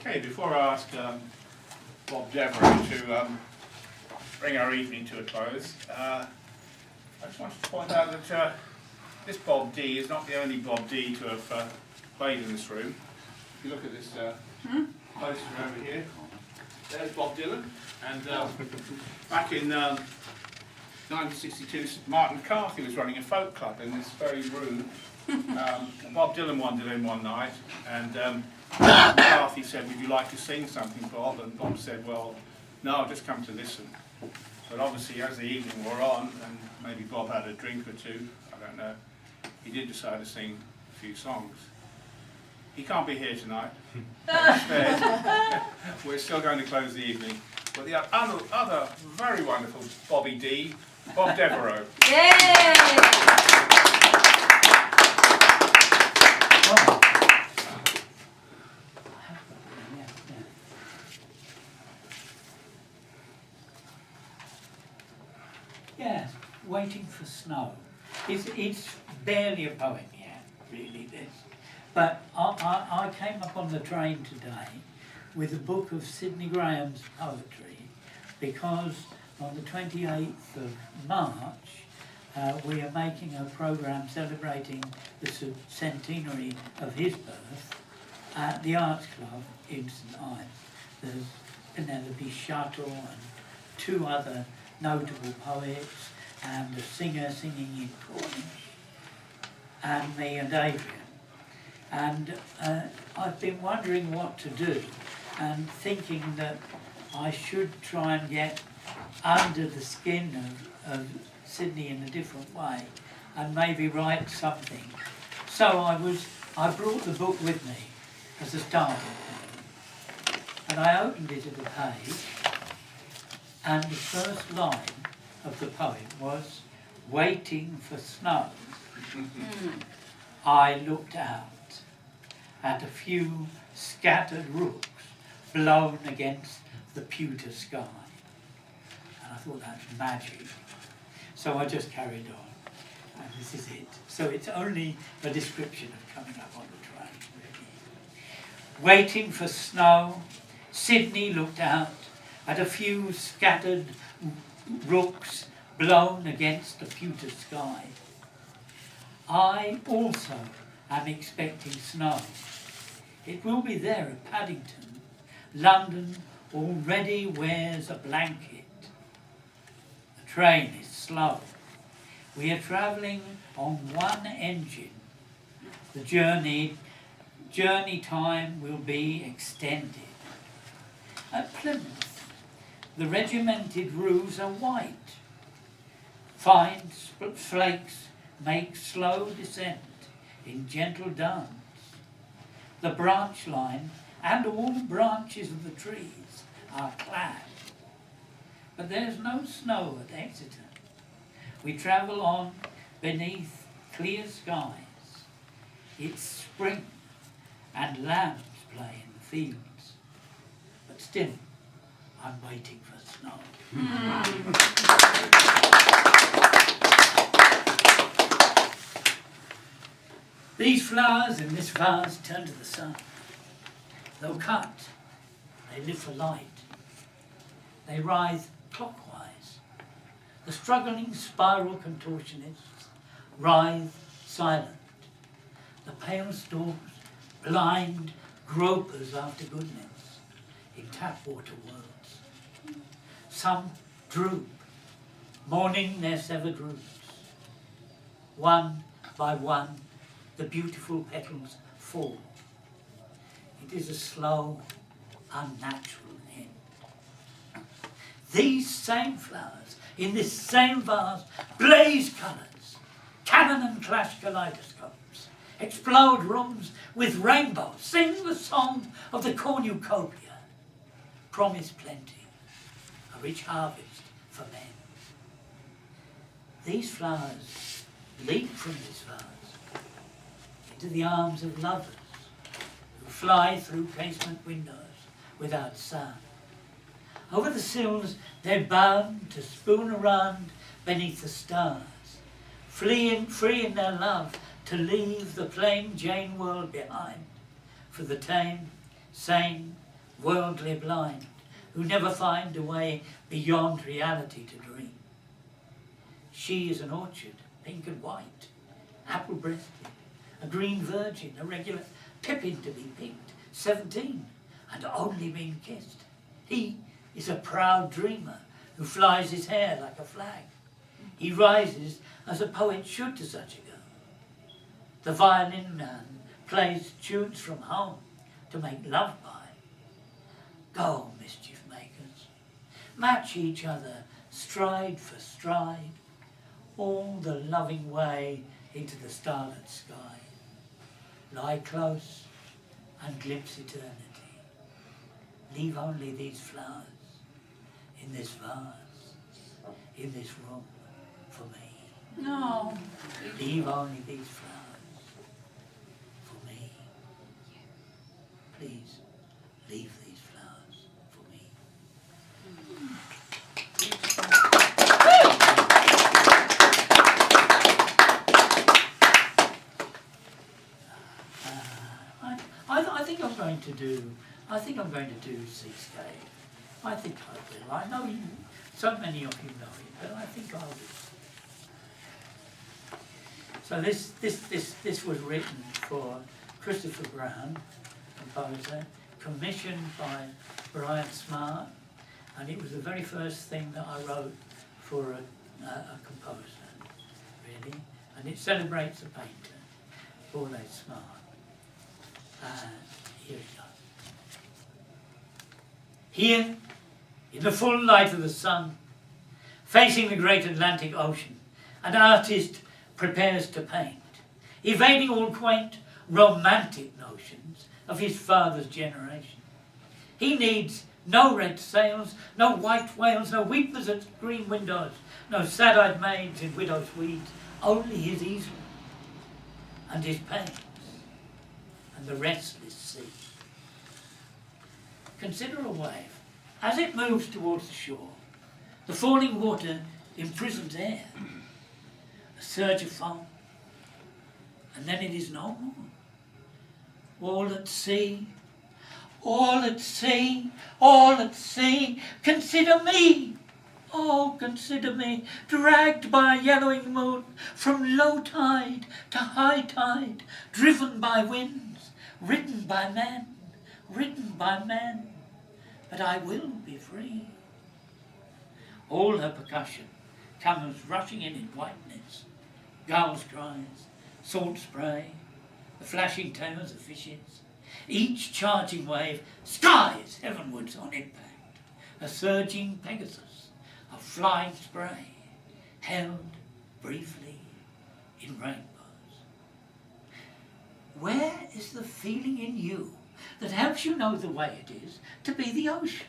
Okay, before I ask Bob Devereux to bring our evening to a close, I just wanted to point out that this Bob D is not the only Bob D to have played in this room. If you look at this poster over here, there's Bob Dylan, and back in 1962, Martin McCarthy was running a folk club in this very room. Bob Dylan wandered in one night, and McCarthy said, "Would you like to sing something, Bob?" And Bob said, "Well, no, I've just come to listen." But obviously, as the evening wore on, and maybe Bob had a drink or two, I don't know, he did decide to sing a few songs. He can't be here tonight. Instead, we're still going to close the evening with the other very wonderful Bobby D, Bob Devereux. Yay! Yes, Waiting for Snow. It's barely a poem yet, really, this. But I came up on the train today with a book of Sidney Graham's poetry because on the 28th of March we are making a programme celebrating the centenary of his birth at the Arts Club in St Ives. There's Penelope Shuttle and two other notable poets and a singer singing in Cornish and me and Adrian. And I've been wondering what to do and thinking that I should try and get under the skin of Sydney in a different way and maybe write something. So I brought the book with me as a starting point, and I opened it at a page, and the first line of the poem was, "Waiting for snow." I looked out at a few scattered rooks blown against the pewter sky. And I thought, that's magic. So I just carried on. And this is it. So it's only a description of coming up on the train, really. Waiting for snow, Sydney looked out at a few scattered rooks blown against the pewter sky. I also am expecting snow. It will be there at Paddington. London already wears a blanket. The train is slow. We are travelling on one engine. The journey time will be extended. At Plymouth, the regimented roofs are white. Fine flakes make slow descent in gentle dance. The branch line and all the branches of the trees are clad. But there's no snow at Exeter. We travel on beneath clear skies. It's spring and lambs play in the fields. But still, I'm waiting for snow. These flowers in this vase turn to the sun. Though cut, they live for light. They writhe clockwise. The struggling spiral contortionists writhe silent. The pale stalks, blind gropers after goodness in tap-water worlds. Some droop, mourning their severed roots. One by one, the beautiful petals fall. It is a slow, unnatural end. These same flowers, in this same vase, blaze colours, cannon and clash kaleidoscopes, explode rooms with rainbows, sing the song of the cornucopia, promise plenty, a rich harvest for men. These flowers leap from this vase into the arms of lovers who fly through casement windows without sound. Over the sills they're bound to spoon around beneath the stars, free in their love to leave the plain Jane world behind for the tame, sane, worldly blind, who never find a way beyond reality to dream. She is an orchard, pink and white, apple-breasted, a green virgin, a regular pippin to be picked, 17, and only been kissed. He is a proud dreamer who flies his hair like a flag. He rises as a poet should to such a girl. The violin man plays tunes from home to make love by. Go, mischief makers, match each other stride for stride, all the loving way into the starlit sky. Lie close and glimpse eternity. Leave only these flowers in this vase, in this room for me. No. Leave only these flowers for me. Please, leave these flowers for me. I think I'm going to do Seascape. I think I will. I know you, so many of you know it, but I think I will. So this was written for Christopher Brown, composer, commissioned by Brian Smart, and it was the very first thing that I wrote for a composer, really, and it celebrates a painter, Paul A. Smart. Here it goes. Here, in the full light of the sun, facing the great Atlantic Ocean, an artist prepares to paint, evading all quaint, romantic notions of his father's generation. He needs no red sails, no white whales, no weepers at green windows, no sad-eyed maids in widow's weeds, only his easel and his paints and the restless sea. Consider a wave as it moves towards the shore. The falling water imprisons air, a surge of foam, and then it is no more. All at sea, all at sea, all at sea, consider me, oh consider me, dragged by a yellowing moon from low tide to high tide, driven by winds, ridden by men, but I will be free. All her percussion comes rushing in whiteness, gulls' cries, salt spray, the flashing tails of fishes, each charging wave skies heavenwards on impact, a surging Pegasus of flying spray, held briefly in rainbows. Where is the feeling in you that helps you know the way it is to be the ocean?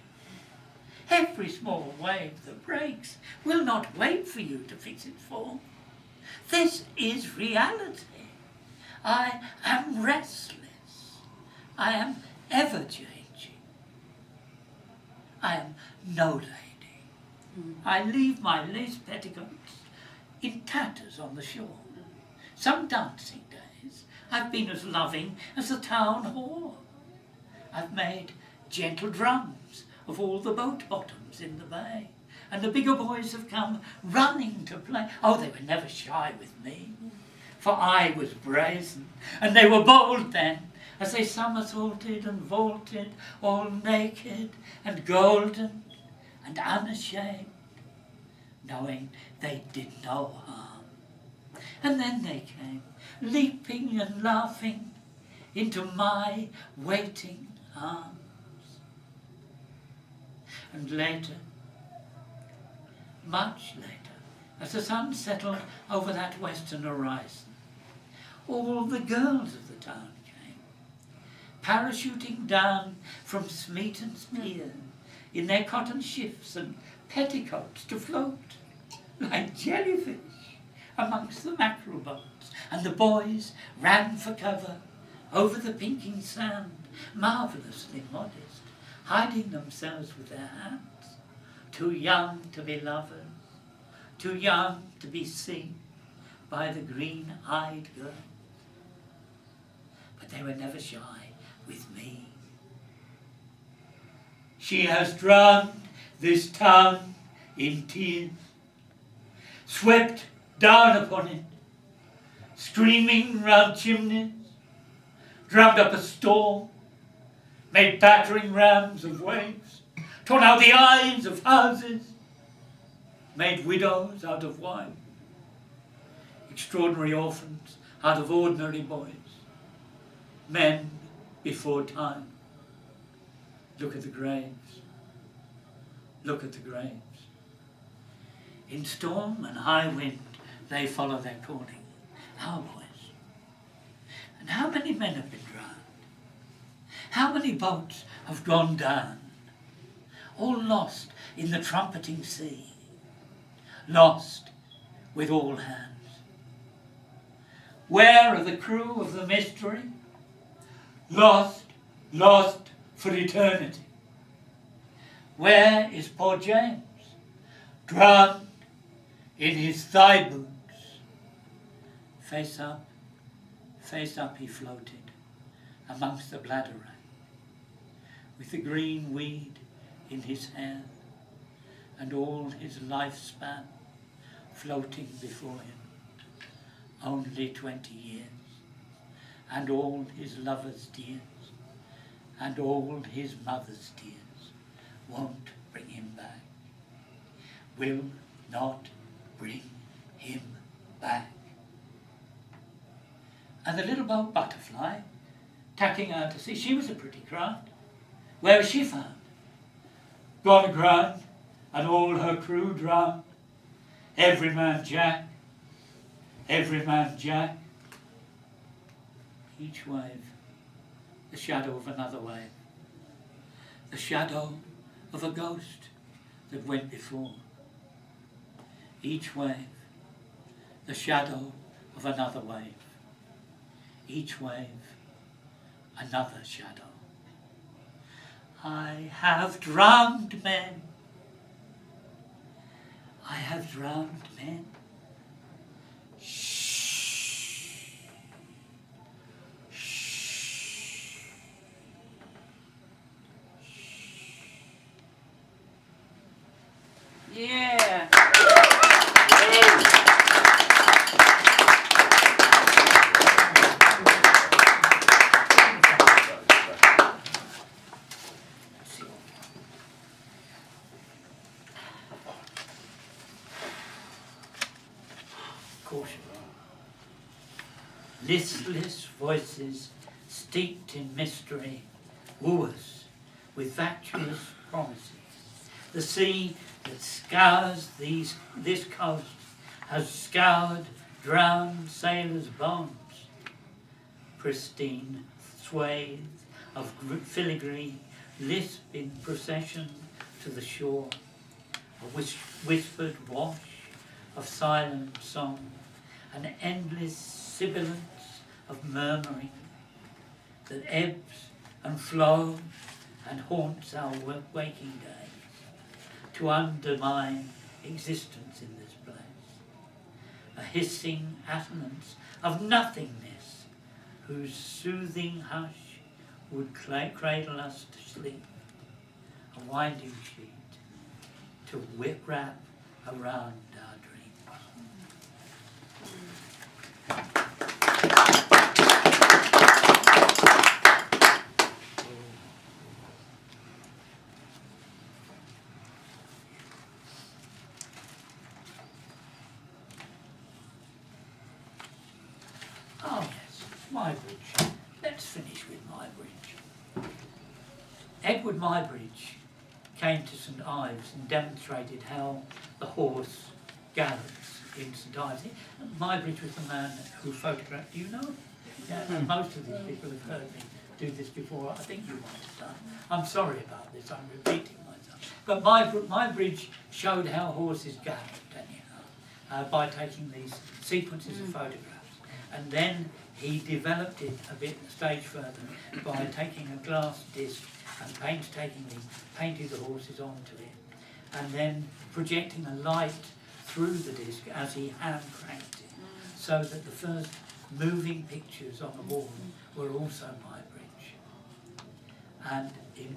Every small wave that breaks will not wait for you to fix its form. This is reality. I am restless. I am ever changing. I am no lady. I leave my lace petticoats in tatters on the shore. Some dancing days I've been as loving as the town hall. I've made gentle drums of all the boat bottoms in the bay, and the bigger boys have come running to play. Oh, they were never shy with me, for I was brazen, and they were bold then, as they somersaulted and vaulted, all naked and golden and unashamed, knowing they did no harm. And then they came, leaping and laughing, into my waiting arms. And later, much later, as the sun settled over that western horizon, all the girls of the town came, parachuting down from Smeaton's pier in their cotton shifts and petticoats to float like jellyfish amongst the mackerel boats, and the boys ran for cover over the pinking sand, marvellously modest, hiding themselves with their hands, too young to be lovers, too young to be seen by the green-eyed girls. But they were never shy with me. She has drowned this town in tears, swept down upon it, screaming round chimneys, drummed up a storm, made battering rams of waves, torn out the eyes of houses, made widows out of wives, extraordinary orphans out of ordinary boys, men before time. Look at the graves, look at the graves. In storm and high wind they follow their calling, our boys. And how many men have been drowned? How many boats have gone down? All lost in the trumpeting sea, lost with all hands. Where are the crew of the Mystery? Lost, lost for eternity. Where is poor James? Drowned in his thigh boots. Face up he floated amongst the bladder wrack, with the green weed in his hair, and all his lifespan floating before him. Only 20 years, and all his lover's tears, and all his mother's tears won't bring him back, will not bring him back. And the little boat Butterfly, tacking out to sea, she was a pretty craft. Where was she found? Gone aground, and all her crew drowned. Every man Jack, every man Jack. Each wave, the shadow of another wave, the shadow of a ghost that went before. Each wave, the shadow of another wave. Each wave, another shadow. I have drowned men. I have drowned men. Shh. Shh. Yeah. Caution. Listless voices steeped in mystery woo us with fatuous promises. The sea that scours this coast has scoured drowned sailors' bones. Pristine swathes of filigree lisp in procession to the shore. A whispered wash of silent song, an endless sibilance of murmuring that ebbs and flows and haunts our waking days to undermine existence in this place. A hissing assonance of nothingness whose soothing hush would cradle us to sleep. A winding sheet to wrap around our dreams. Oh yes, Muybridge. Let's finish with Muybridge. Edward Muybridge came to St Ives and demonstrated how the horse gallops in St Ives. Muybridge was the man who photographed, do you know? Yeah, and most of these people have heard me do this before. I think you might have done. I'm sorry about this, I'm repeating myself. But Muybridge showed how horses galloped anyhow, by taking these sequences of photographs. And then he developed it a bit a stage further by taking a glass disc and painstakingly painted the horses onto it, and then projecting a light through the disc as he hand cranked it, so that the first moving pictures on the wall were also Muybridge. And in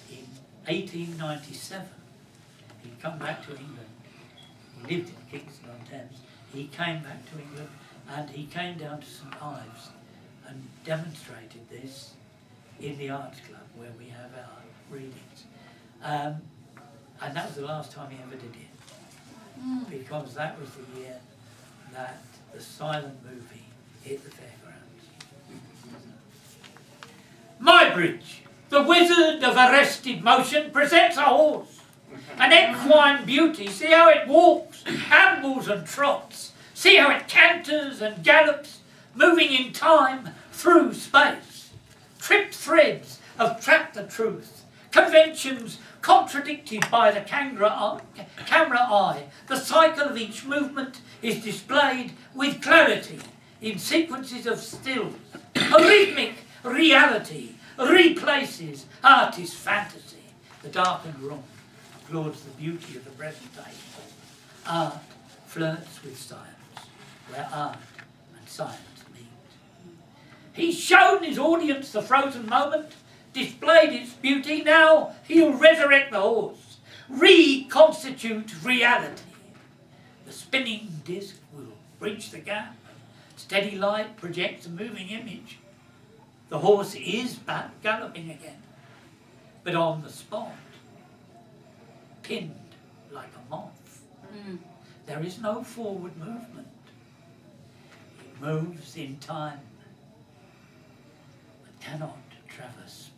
in 1897, he'd come back to England. He lived in Kingston on Thames. He came back to England and he came down to St Ives and demonstrated this in the Arts Club where we have our readings. And that was the last time he ever did it, because that was the year that the silent movie hit the fairgrounds. Muybridge, the wizard of arrested motion, presents a horse, an equine beauty. See how it walks, ambles and trots. See how it canters and gallops, moving in time through space. Tripped threads have trapped the truth, conventions contradicted by the camera eye. The cycle of each movement is displayed with clarity in sequences of stills. A rhythmic reality replaces artist fantasy. The darkened room applauds the beauty of the presentation. Art flirts with science, where art and science meet. He's shown his audience the frozen moment, displayed its beauty. Now he'll resurrect the horse, reconstitute reality. The spinning disc will bridge the gap. Steady light projects a moving image. The horse is back galloping again, but on the spot, pinned like a moth. There is no forward movement. It moves in time, but cannot traverse space.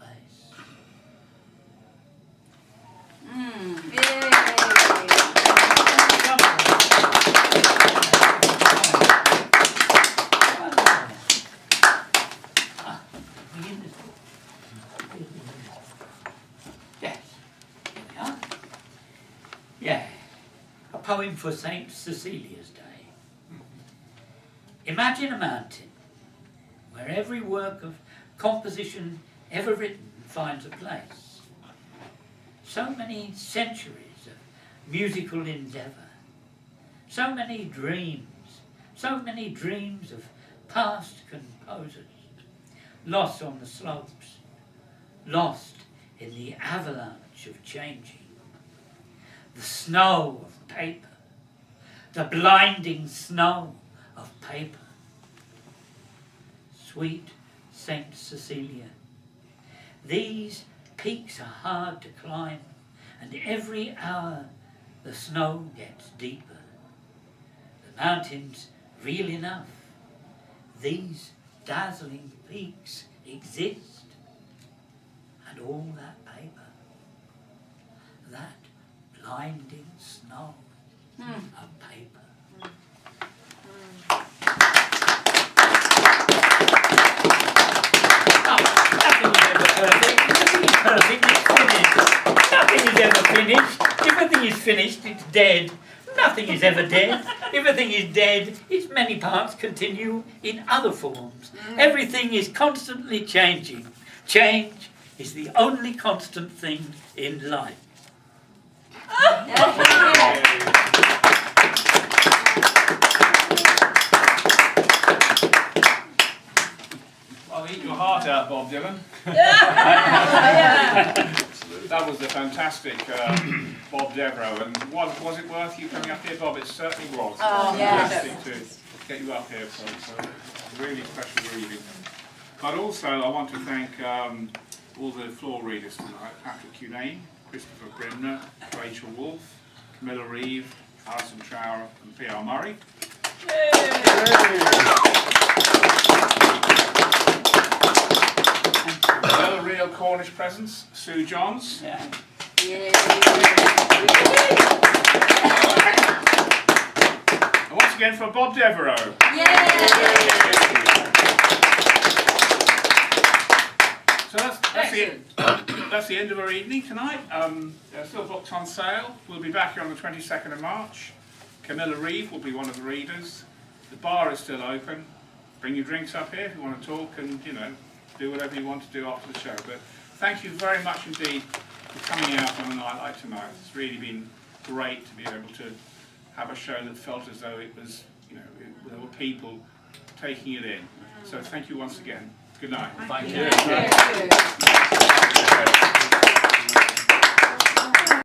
Yeah, a poem for St Cecilia's Day. Imagine a mountain where every work of composition ever written finds a place. So many centuries of musical endeavour, so many dreams of past composers, lost on the slopes, lost in the avalanche of changing. The snow of paper, the blinding snow of paper. Sweet St Cecilia, these peaks are hard to climb, and every hour the snow gets deeper. The mountain's real enough. These dazzling peaks exist, and all that paper, that blinding snow of paper. Nothing is ever finished. If a thing is finished, it's dead. Nothing is ever dead. If a thing is dead, its many parts continue in other forms. Everything is constantly changing. Change is the only constant thing in life. Well, eat your heart out, Bob Dylan. That was a fantastic Bob Devereux, and was it worth you coming up here, Bob? It certainly was. Oh, yes. Fantastic to get you up here, so really special reading. But also, I want to thank all the floor readers tonight: Patrick Cunane, Christopher Brimner, Rachel Wolfe, Camilla Reeve, Alison Trower, and P.R. Murray. Another real Cornish presence, Sue Johns. Yeah. And once again for Bob Devereux. So that's the end of our evening tonight. Still books on sale. We'll be back here on the 22nd of March. Camilla Reeve will be one of the readers. The bar is still open. Bring your drinks up here if you want to talk and, do whatever you want to do after the show. But thank you very much indeed for coming out on a night like tonight. It's really been great to be able to have a show that felt as though it was, there were people taking it in. So thank you once again. Good night. Thank you. Thank you.